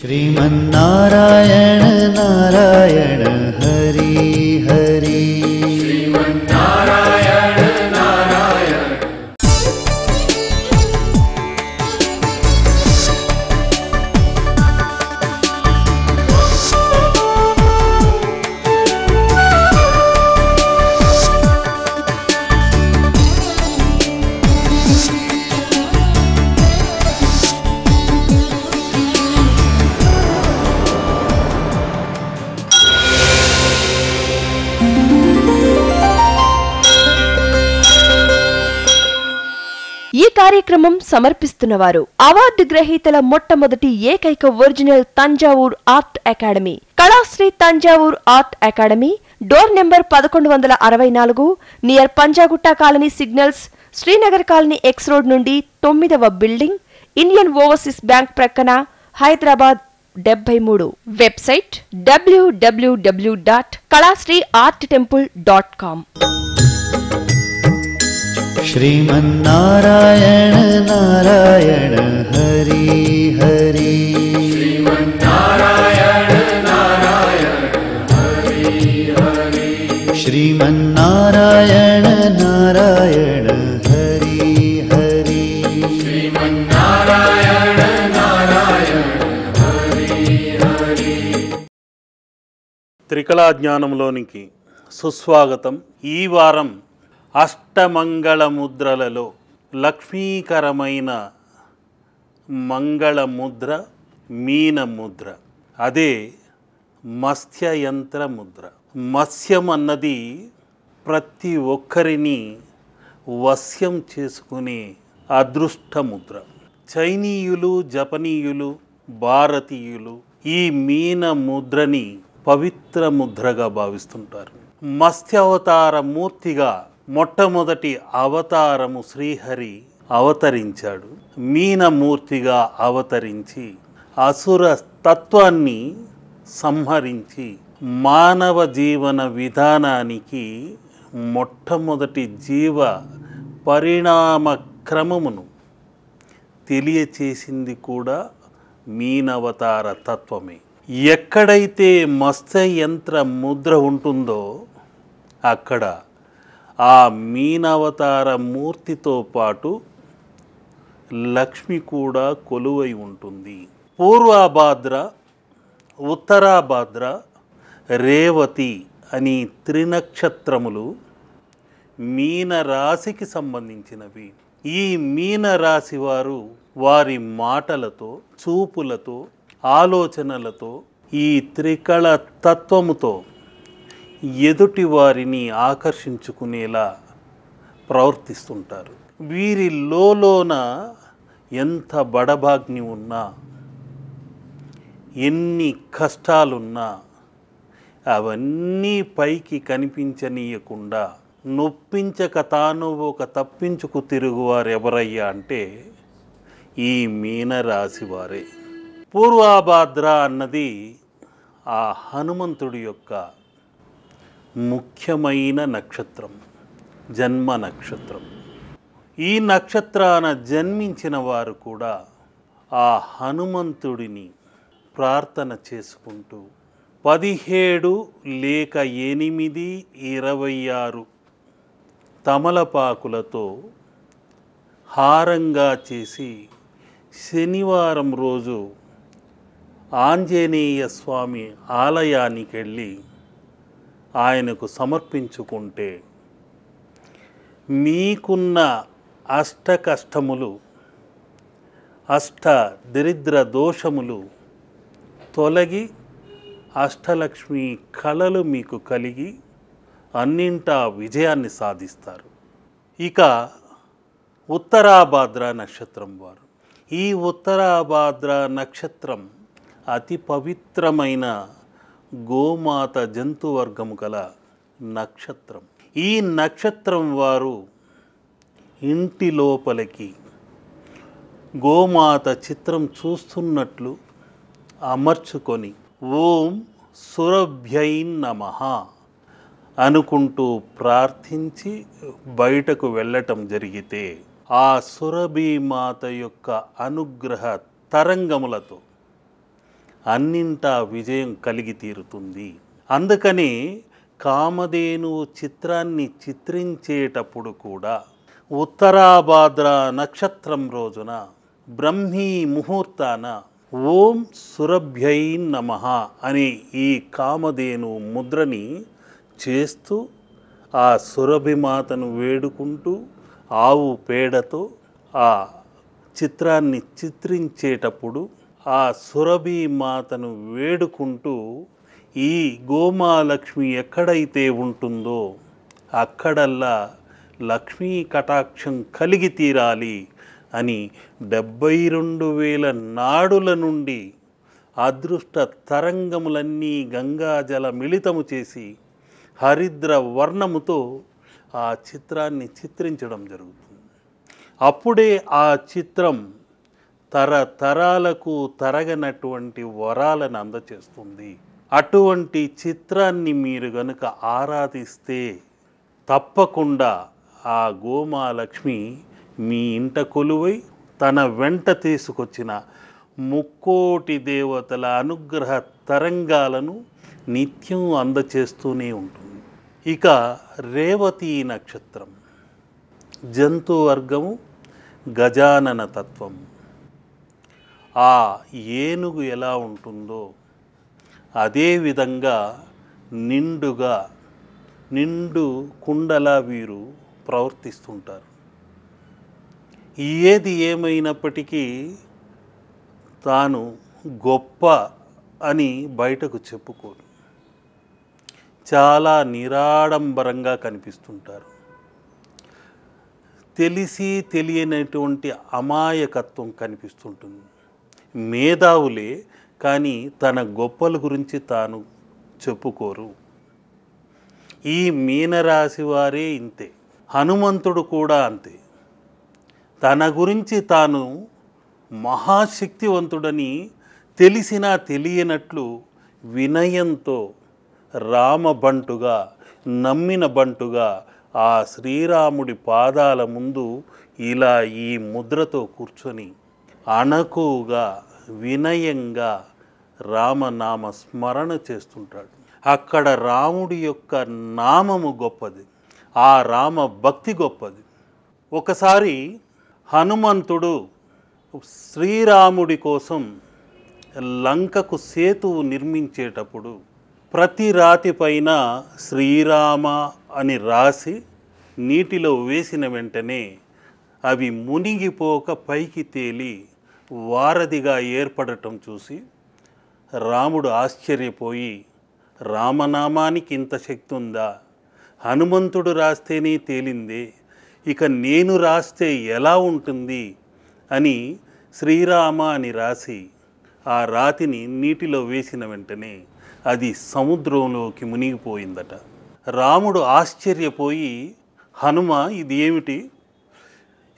श्रीमन्नारायण नारायण हरि हरि श्रीमन्नारायण नारायण। ఈ కార్యక్రమం సమర్పిస్తున్నవారు అవార్డు గ్రహీతల మొట్టమొదటి ఏకైక original Thanjavur art academy, Kalasri Thanjavur art academy, door number 1164, near Panjagutta colony signals, Srinagar colony X road నుండి 9వ బిల్డింగ్, ఇండియన్ ఓవర్సీస్ బ్యాంక్ ప్రక్కన, హైదరాబాద్ 73. Website www.kalasriarttemple.com. श्रीमन्नारायण नारायण हरि हरि श्रीमन्नारायण नारायण हरि हरि। श्रीमन्नारायण नारायण हरि हरि श्रीमन्नारायण नारायण हरि हरि। త్రికళా జ్ఞానంలోనికి సుస్వాగతం. ఈ వారం అష్టమంగళ ముద్రలలో లక్ష్మీకరమైన మంగళ ముద్ర మీన ముద్ర, అదే మత్స్యయంత్ర ముద్ర. మత్స్యం అన్నది ప్రతి ఒక్కరిని వశ్యం చేసుకునే అదృష్ట ముద్ర. చైనీయులు, జపనీయులు, భారతీయులు ఈ మీన ముద్రని పవిత్ర ముద్రగా భావిస్తుంటారు. మత్స్యావతార మూర్తిగా మొట్టమొదటి అవతారము శ్రీహరి అవతరించాడు. మీనమూర్తిగా అవతరించి అసుర తత్వాన్ని సంహరించి మానవ జీవన విధానానికి మొట్టమొదటి జీవ పరిణామ క్రమమును తెలియచేసింది కూడా మీనవతార తత్వమే. ఎక్కడైతే మత్స్యయంత్ర ముద్ర ఉంటుందో అక్కడ ఆ మీనవతార మూర్తితో పాటు లక్ష్మి కూడా కొలువై ఉంటుంది. పూర్వభాద్ర, ఉత్తరాభాద్ర, రేవతి అని త్రినక్షత్రములు మీనరాశికి సంబంధించినవి. ఈ మీనరాశి వారు వారి మాటలతో, చూపులతో, ఆలోచనలతో, ఈ త్రికళ తత్వముతో ఎదుటి వారిని ఆకర్షించుకునేలా ప్రవర్తిస్తుంటారు. వీరి లోన ఎంత బడబాగ్ని ఉన్నా, ఎన్ని కష్టాలున్నా అవన్నీ పైకి కనిపించనీయకుండా నొప్పించక తాను ఒక తప్పించుకు తిరుగువారు ఎవరయ్యా అంటే ఈ మీనరాశి వారే. పూర్వభాద్ర అన్నది ఆ హనుమంతుడి యొక్క ముఖ్యమైన నక్షత్రం, జన్మ నక్షత్రం. ఈ నక్షత్రాన జన్మించిన వారు కూడా ఆ హనుమంతుడిని ప్రార్థన చేసుకుంటూ 17 లేక 8, 26 తమలపాకులతో హారంగా చేసి శనివారం రోజు ఆంజనేయ స్వామి ఆలయానికి వెళ్ళి ఆయనకు సమర్పించుకుంటే మీకున్న అష్ట కష్టములు, అష్ట దరిద్ర దోషములు తొలగి అష్టలక్ష్మి కళలు మీకు కలిగి అన్నింటా విజయాన్ని సాధిస్తారు. ఇక ఉత్తరాభాద్ర నక్షత్రం వారు, ఈ ఉత్తరాభాద్ర నక్షత్రం అతి పవిత్రమైన గోమాత జంతువర్గము గల నక్షత్రం. ఈ నక్షత్రం వారు ఇంటి లోపలికి గోమాత చిత్రం చూస్తున్నట్లు అమర్చుకొని ఓం సురభ్యై నమః అనుకుంటూ ప్రార్థించి బయటకు వెళ్ళటం జరిగితే ఆ సురభి మాత యొక్క అనుగ్రహ తరంగములతో అన్నింటా విజయం కలిగి తీరుతుంది. అందుకని కామధేనువు చిత్రాన్ని చిత్రించేటప్పుడు కూడా ఉత్తరాభాద్ర నక్షత్రం రోజున బ్రహ్మీ ముహూర్తాన ఓం సురభ్యై నమః అనే ఈ కామధేను ముద్రని చేస్తూ ఆ సురభిమాతను వేడుకుంటూ ఆవు పేడతో ఆ చిత్రాన్ని చిత్రించేటప్పుడు ఆ సురభి మాతను వేడుకుంటూ ఈ గోమాలక్ష్మి ఎక్కడైతే ఉంటుందో అక్కడల్లా లక్ష్మీ కటాక్షం కలిగి తీరాలి అని 72,000 నాడుల నుండి అదృష్ట తరంగములన్నీ గంగాజల మిళితము చేసి హరిద్ర వర్ణముతో ఆ చిత్రాన్ని చిత్రించడం జరుగుతుంది. అప్పుడే ఆ చిత్రం తరతరాలకు తరగనటువంటి వరాలను అందచేస్తుంది. అటువంటి చిత్రాన్ని మీరు గనుక ఆరాధిస్తే తప్పకుండా ఆ గోమాలక్ష్మి మీ ఇంట కొలువై తన వెంట తీసుకొచ్చిన 3,000,000 దేవతల అనుగ్రహ తరంగాలను నిత్యం అందచేస్తూనే ఉంటుంది. ఇక రేవతి నక్షత్రం జంతు వర్గము గజానన తత్వం. ఆ ఏనుగు ఎలా ఉంటుందో అదేవిధంగా నిండు కుండలా వీరు ప్రవర్తిస్తుంటారు. ఏది ఏమైనప్పటికీ తాను గొప్ప అని బయటకు చెప్పుకోరు. చాలా నిరాడంబరంగా కనిపిస్తుంటారు. తెలిసి తెలియనటువంటి అమాయకత్వం కనిపిస్తుంటుంది. మేధావులే కానీ తన గొప్పల గురించి తాను చెప్పుకోరు. ఈ మీనరాశి వారే ఇంతే. హనుమంతుడు కూడా అంతే. తన గురించి తాను మహాశక్తివంతుడని తెలిసినా తెలియనట్లు వినయంతో రామబంటుగా నమ్మిన బంటుగా ఆ శ్రీరాముడి పాదాల ముందు ఇలా ఈ ముద్రతో కూర్చొని అణకువగా వినయంగా రామనామ స్మరణ చేస్తుంటాడు. అక్కడ రాముడి యొక్క నామము గొప్పది, ఆ రామ భక్తి గొప్పది. ఒకసారి హనుమంతుడు శ్రీరాముడి కోసం లంకకు సేతువు నిర్మించేటప్పుడు ప్రతి రాతి పైన శ్రీరామ అని రాసి నీటిలో వేసిన వెంటనే అవి మునిగిపోక పైకి తేలి వారధిగా ఏర్పడటం చూసి రాముడు ఆశ్చర్యపోయి, రామనామానికి ఇంత శక్తి ఉందా? హనుమంతుడు రాస్తేనే తేలిందే, ఇక నేను రాస్తే ఎలా ఉంటుంది అని శ్రీరామ అని రాసి ఆ రాతిని నీటిలో వేసిన వెంటనే అది సముద్రంలోకి మునిగిపోయిందట. రాముడు ఆశ్చర్యపోయి, హనుమ ఇది ఏమిటి?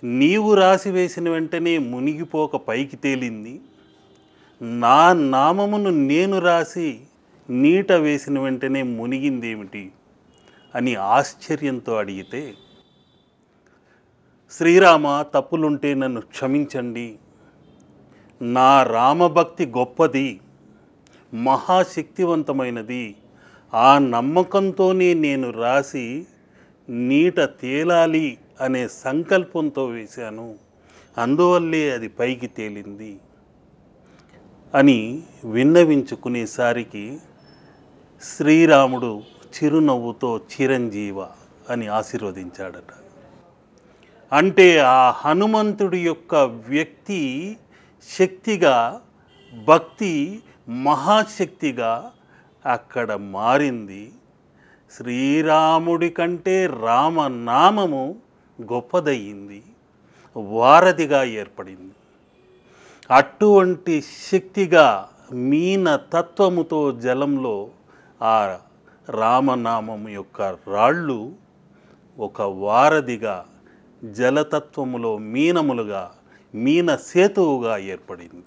నీవు రాసి వేసిన వెంటనే మునిగిపోక పైకి తేలింది, నా నామమును నేను రాసి నీట వేసిన వెంటనే మునిగిందేమిటి అని ఆశ్చర్యంతో అడిగితే, శ్రీరామ తప్పులుంటే నన్ను క్షమించండి, నా రామభక్తి గొప్పది, మహాశక్తివంతమైనది, ఆ నమ్మకంతోనే నేను రాసి నీట తేలాలి అనే సంకల్పంతో వేశాను, అందువల్లే అది పైకి తేలింది అని విన్నవించుకునేసరికి శ్రీరాముడు చిరునవ్వుతో చిరంజీవ అని ఆశీర్వదించాడట. అంటే ఆ హనుమంతుడి యొక్క వ్యక్తి శక్తిగా, భక్తి మహాశక్తిగా అక్కడ మారింది. శ్రీరాముడి కంటే రామనామము గొప్పదయ్యింది, వారధిగా ఏర్పడింది. అటువంటి శక్తిగా మీన తత్వముతో జలంలో ఆ రామనామము యొక్క రాళ్ళు ఒక వారధిగా జలతత్వములో మీనములుగా మీన సేతువుగా ఏర్పడింది.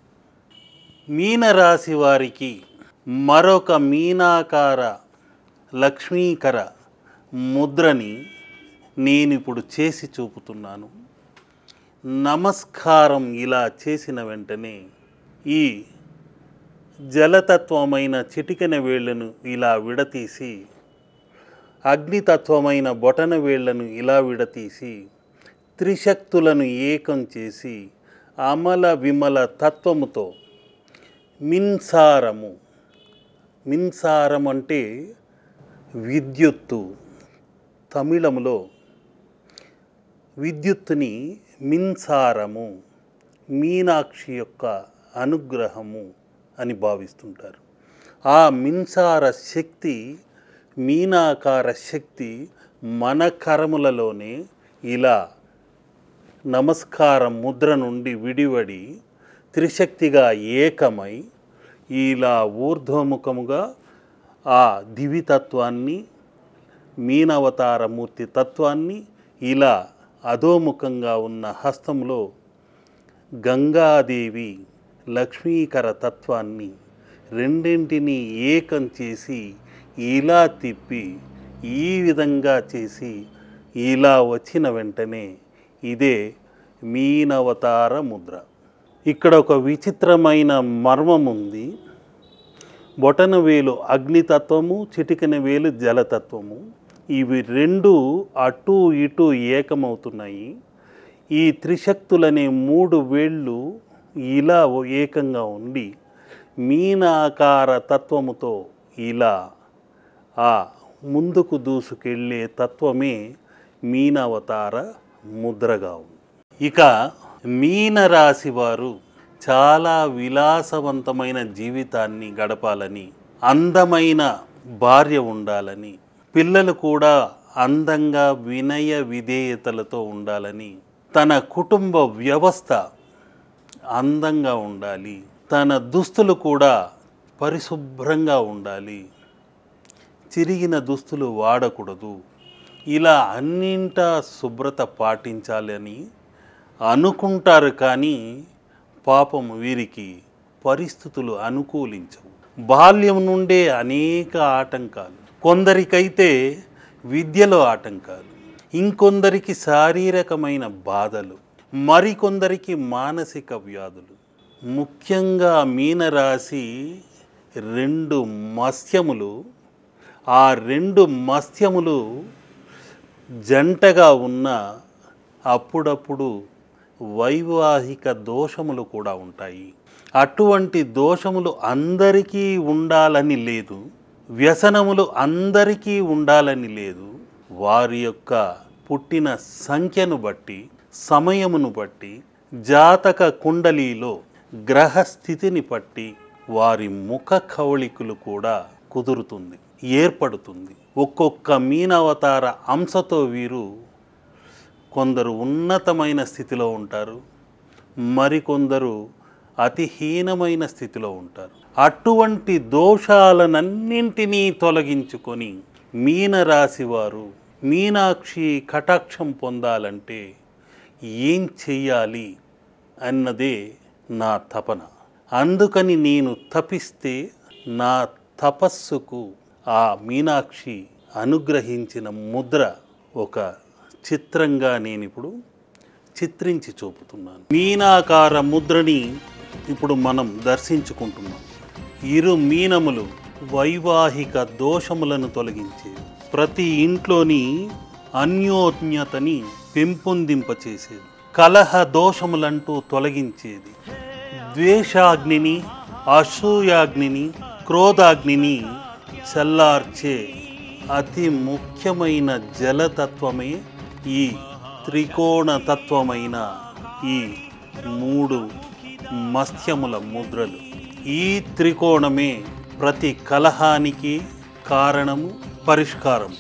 మీనరాశి వారికి మరొక మీనాకార లక్ష్మీకర ముద్రని నేనిప్పుడు చేసి చూపుతున్నాను. నమస్కారం ఇలా చేసిన వెంటనే ఈ జలతత్వమైన చిటికెన వేళ్లను ఇలా విడతీసి, అగ్నితత్వమైన బొటన వేళ్లను ఇలా విడతీసి, త్రిశక్తులను ఏకం చేసి అమల విమల తత్వముతో మిన్సారము, మిన్సారం అంటే విద్యుత్తు, తమిళములో విద్యుత్తుని మిన్సారము, మీనాక్షి యొక్క అనుగ్రహము అని భావిస్తుంటారు. ఆ మిన్సార శక్తి, మీనాకార శక్తి మన కరములలోనే ఇలా నమస్కారం ముద్ర నుండి విడివడి త్రిశక్తిగా ఏకమై ఇలా ఊర్ధ్వముఖముగా ఆ దివితత్వాన్ని, మీనవతారమూర్తి తత్వాన్ని ఇలా అధోముఖంగా ఉన్న హస్తంలో గంగాదేవి లక్ష్మీకర తత్వాన్ని రెండింటినీ ఏకం చేసి ఇలా తిప్పి ఈ విధంగా చేసి ఇలా వచ్చిన వెంటనే ఇదే మీనవతార ముద్ర. ఇక్కడ ఒక విచిత్రమైన మర్మం ఉంది. బొటన వేలు అగ్నితత్వము, చిటికెన వేలు జలతత్వము. ఇవి రెండు అటు ఇటు ఏకమవుతున్నాయి. ఈ త్రిశక్తులనే 3 వేళ్ళు ఇలా ఏకంగా ఉండి మీనాకార తత్వముతో ఇలా ఆ ముందుకు దూసుకెళ్ళే తత్వమే మీనావతార ముద్రగా ఉంది. ఇక మీనరాశి వారు చాలా విలాసవంతమైన జీవితాన్ని గడపాలని, అందమైన భార్య ఉండాలని, పిల్లలు కూడా అందంగా వినయ విధేయతలతో ఉండాలని, తన కుటుంబ వ్యవస్థ అందంగా ఉండాలి, తన దుస్తులు కూడా పరిశుభ్రంగా ఉండాలి, చిరిగిన దుస్తులు వాడకూడదు, ఇలా అన్నింటా శుభ్రత పాటించాలని అనుకుంటారు. కానీ పాపం వీరికి పరిస్థితులు అనుకూలించవు. బాల్యం నుండే అనేక ఆటంకాలు. కొందరికైతే విద్యలో ఆటంకాలు, ఇంకొందరికి శారీరకమైన బాధలు, మరికొందరికి మానసిక వ్యాధులు. ముఖ్యంగా మీనరాశి 2 మత్స్యములు, ఆ 2 మత్స్యములు జంటగా ఉన్న అప్పుడప్పుడు వైవాహిక దోషములు కూడా ఉంటాయి. అటువంటి దోషములు అందరికీ ఉండాలని లేదు, వ్యసనములు అందరికీ ఉండాలని లేదు. వారి యొక్క పుట్టిన సంఖ్యను బట్టి, సమయమును బట్టి, జాతక కుండలీలో గ్రహస్థితిని బట్టి వారి ముఖ కవళికలు కూడా కుదురుతుంది, ఏర్పడుతుంది. ఒక్కొక్క మీనావతార అంశతో వీరు కొందరు ఉన్నతమైన స్థితిలో ఉంటారు, మరికొందరు అతిహీనమైన స్థితిలో ఉంటారు. అటువంటి దోషాలనన్నింటినీ తొలగించుకొని మీనరాశి వారు మీనాక్షి కటాక్షం పొందాలంటే ఏం చెయ్యాలి అన్నదే నా తపన. అందుకని నేను తపిస్తే నా తపస్సుకు ఆ మీనాక్షి అనుగ్రహించిన ముద్ర ఒక చిత్రంగా నేను ఇప్పుడు చిత్రించి చూపుతున్నాను. మీనాకార ముద్రని ఇప్పుడు మనం దర్శించుకుంటున్నాం. ఇరు మీనములు వైవాహిక దోషములను తొలగించేవి, ప్రతి ఇంట్లోని అన్యోన్యతని పెంపొందింపచేసేది, కలహ దోషములంటూ తొలగించేది, ద్వేషాగ్నిని, అసూయాగ్నిని, క్రోధాగ్నిని చల్లార్చే అతి ముఖ్యమైన జలతత్వమే ఈ త్రికోణతత్వమైన ఈ 3 మత్స్యముల ముద్రలు. ఈ త్రికోణమే ప్రతి కలహానికి కారణము, పరిష్కారం.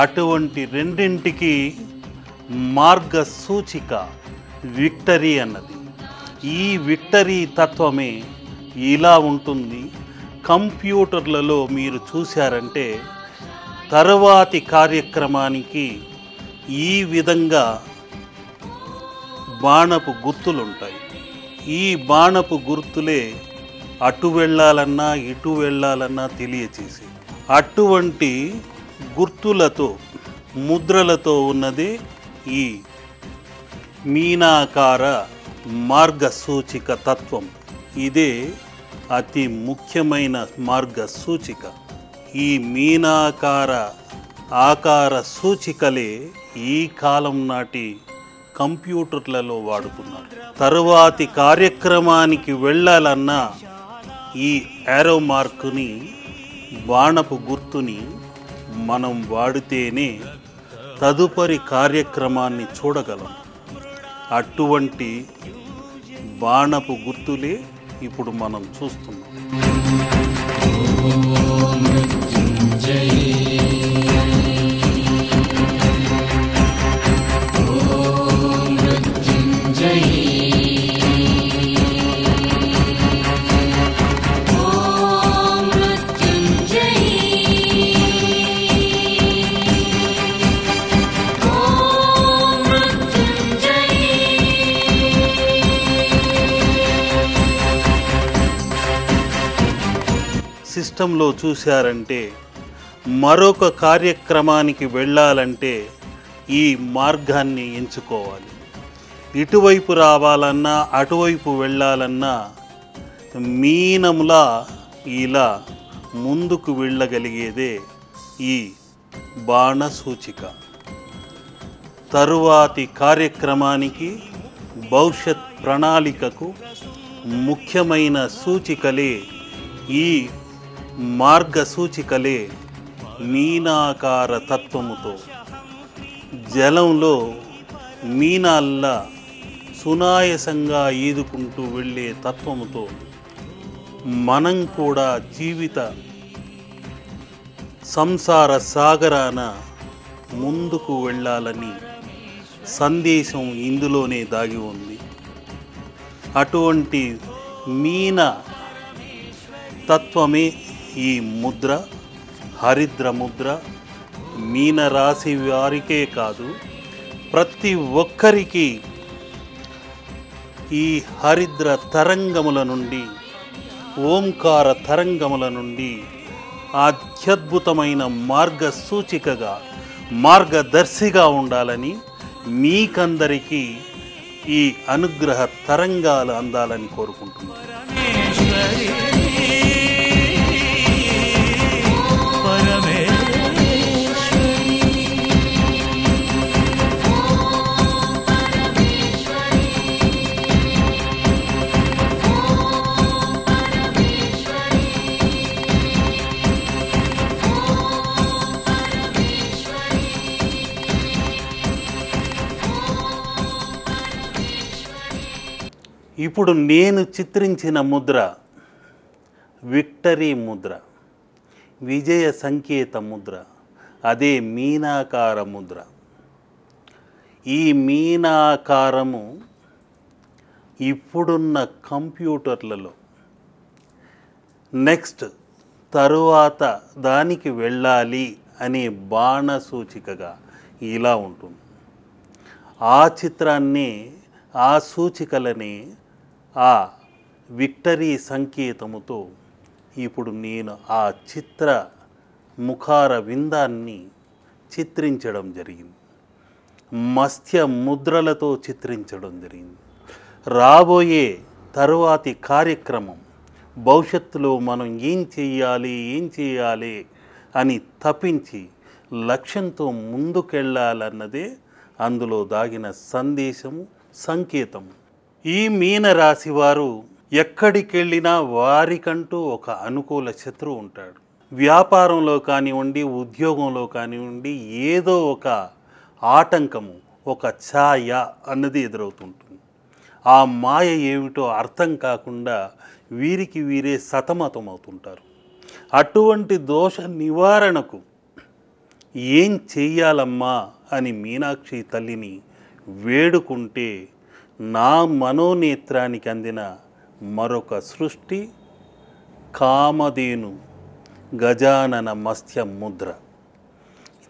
అటువంటి రెండింటికి మార్గసూచిక విక్టరీ అన్నది. ఈ విక్టరీ తత్వమే ఇలా ఉంటుంది. కంప్యూటర్లలో మీరు చూశారంటే తరువాతి కార్యక్రమానికి ఈ విధంగా బాణపు గుర్తులుంటాయి. ఈ బాణపు గుర్తులే అటు వెళ్ళాలన్నా ఇటు వెళ్ళాలన్నా తెలియచేసి, అటువంటి గుర్తులతో, ముద్రలతో ఉన్నదే ఈ మీనాకార మార్గసూచిక తత్వం. ఇదే అతి ముఖ్యమైన మార్గ సూచిక. ఈ మీనాకార ఆకార సూచికలే ఈ కాలం నాటి కంప్యూటర్లలో వాడుతున్నారు. తరువాతి కార్యక్రమానికి వెళ్ళాలన్నా ఈ యారో మార్కుని, బాణపు గుర్తుని మనం వాడితేనే తదుపరి కార్యక్రమాన్ని చూడగలం. అటువంటి బాణపు గుర్తులే ఇప్పుడు మనం చూస్తున్నాం. సిస్టంలో చూశారంటే మరొక కార్యక్రమానికి వెళ్ళాలంటే ఈ మార్గాన్ని ఎంచుకోవాలి. ఇటువైపు రావాలన్నా అటువైపు వెళ్ళాలన్నా మీనములా ఇలా ముందుకు వెళ్ళగలిగేదే ఈ బాణ సూచిక. తరువాతి కార్యక్రమానికి, భవిష్యత్ ప్రణాళికకు ముఖ్యమైన సూచికలే ఈ మార్గ సూచికలే మీనాకార తత్వముతో, జలంలో మీనాల్లా సునాయసంగా ఈదుకుంటూ వెళ్ళే తత్వముతో మనం కూడా జీవిత సంసార సాగరాన ముందుకు వెళ్ళాలని సందేశం ఇందులోనే దాగి ఉంది. అటువంటి మీన తత్వమే ఈ ముద్ర, హరిద్ర ముద్ర. మీనరాశి వారికే కాదు, ప్రతి ఒక్కరికి ఈ హరిద్ర తరంగముల నుండి, ఓంకార తరంగముల నుండి అత్యద్భుతమైన మార్గ సూచికగా, మార్గదర్శిగా ఉండాలని, మీకందరికీ ఈ అనుగ్రహ తరంగాలు అందాలని కోరుకుంటున్నాను. ఇప్పుడు నేను చిత్రించిన ముద్ర విక్టరీ ముద్ర, విజయ సంకేత ముద్ర. అదే మీనాకార ముద్ర. ఈ మీనాకారము ఇప్పుడున్న కంప్యూటర్లలో నెక్స్ట్ తరువాత దానికి వెళ్ళాలి అనే బాణ సూచికగా ఇలా ఉంటుంది. ఆ చిత్రాన్ని, ఆ సూచికలని, ఆ విక్టరీ సంకేతముతో ఇప్పుడు నేను ఆ చిత్ర ముఖార విందాన్ని చిత్రించడం జరిగింది. మత్స్య ముద్రలతో చిత్రించడం జరిగింది. రాబోయే తరువాతి కార్యక్రమం, భవిష్యత్తులో మనం ఏం చేయాలి అని తపించి లక్ష్యంతో ముందుకెళ్ళాలన్నదే అందులో దాగిన సందేశము, సంకేతము. ఈ మీనరాశి వారు ఎక్కడికెళ్ళినా వారికంటూ ఒక అనుకూల శత్రువు ఉంటాడు. వ్యాపారంలో కానివ్వండి, ఉద్యోగంలో కానివ్వండి, ఏదో ఒక ఆటంకము, ఒక ఛాయ అన్నది ఎదురవుతుంటుంది. ఆ మాయ ఏమిటో అర్థం కాకుండా వీరికి వీరే సతమతమవుతుంటారు. అటువంటి దోష నివారణకు ఏం చెయ్యాలమ్మా అని మీనాక్షి తల్లిని వేడుకుంటే నా మనోనేత్రానికి అందిన మరొక సృష్టి కామధేను గజానన మత్స్య ముద్ర,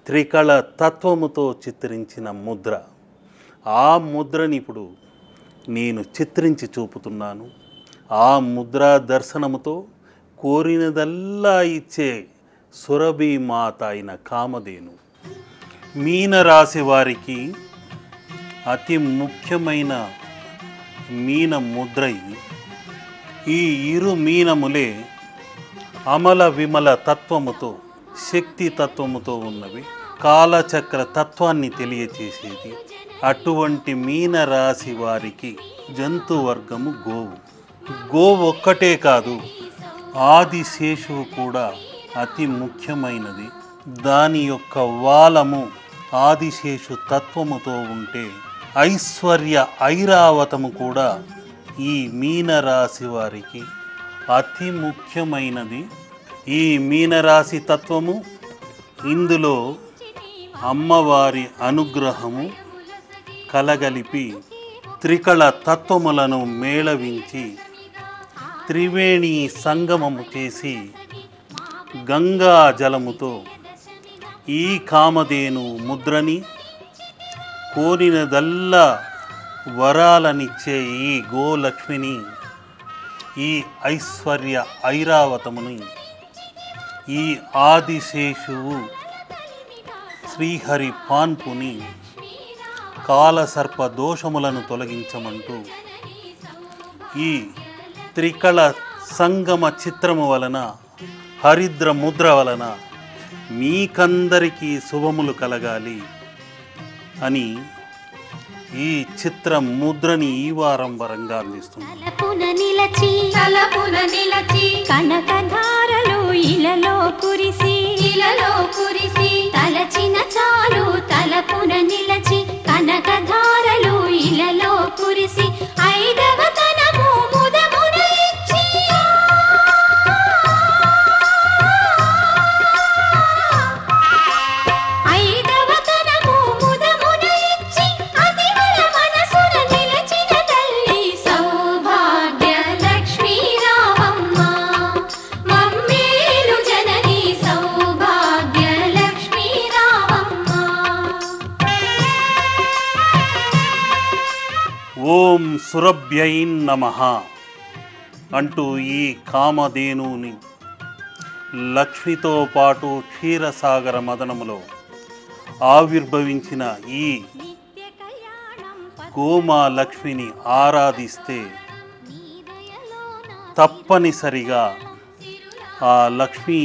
త్రికళ తత్వముతో చిత్రించిన ముద్ర. ఆ ముద్రని ఇప్పుడు నేను చిత్రించి చూపుతున్నాను. ఆ ముద్రా దర్శనముతో కోరినదల్లా ఇచ్చే సురభి మాత అయిన కామధేను. మీనరాశి వారికి అతి ముఖ్యమైన మీన ముద్ర ఇది. ఈ ఇరు మీనములే అమల విమల తత్వముతో శక్తి తత్వముతో ఉన్నవి, కాలచక్ర తత్వాన్ని తెలియచేసేది. అటువంటి మీనరాశి వారికి జంతువర్గము గోవు. గోవు ఒక్కటే కాదు, ఆదిశేషువు కూడా అతి ముఖ్యమైనది. దాని యొక్క వాలము ఆదిశేషు తత్వముతో ఉంటే ఐశ్వర్య ఐరావతము కూడా ఈ మీనరాశి వారికి అతి ముఖ్యమైనది. ఈ మీనరాశి తత్వము, ఇందులో అమ్మవారి అనుగ్రహము కలగలిపి త్రికళ తత్వములను మేళవించి త్రివేణి సంగమము చేసి గంగా జలముతో ఈ కామధేను ముద్రని కోరినదల్లా వరాలనిచ్చే ఈ గోలక్ష్మిని, ఈ ఐశ్వర్య ఐరావతముని ఈ ఆదిశేషువు శ్రీహరి పాన్పుని కాలసర్ప దోషములను తొలగించమంటూ ఈ త్రికళ సంగమ చిత్రము వలన, హరిద్ర ముద్ర వలన మీకందరికీ శుభములు కలగాలి అని ఈ చిత్ర ముద్రని ఈ వారం వరంగా అందిస్తుంది. తలపున నిలచి కనకధారలు ఇలలో కురిసి తలచిన చాలు తలపున నిలచి కనకధారలు ఇలలో కురిసి ఐదవ తనము ముదమున ఇచ్చి ఐదవ తనము ముదమున ఇచ్చి అతివల మనసున నిలచిన తల్లి సౌభాగ్య లక్ష్మీ రామమ్మ మమ్మేలు జనని సౌభాగ్య లక్ష్మీ రామమ్మ. ఓం సురభ్యై నమః అంటూ ఈ కామధేనుని లక్ష్మితో పాటు క్షీరసాగర మదనములో ఆవిర్భవించిన ఈ గోమా లక్ష్మిని ఆరాధిస్తే తప్పనిసరిగా ఆ లక్ష్మీ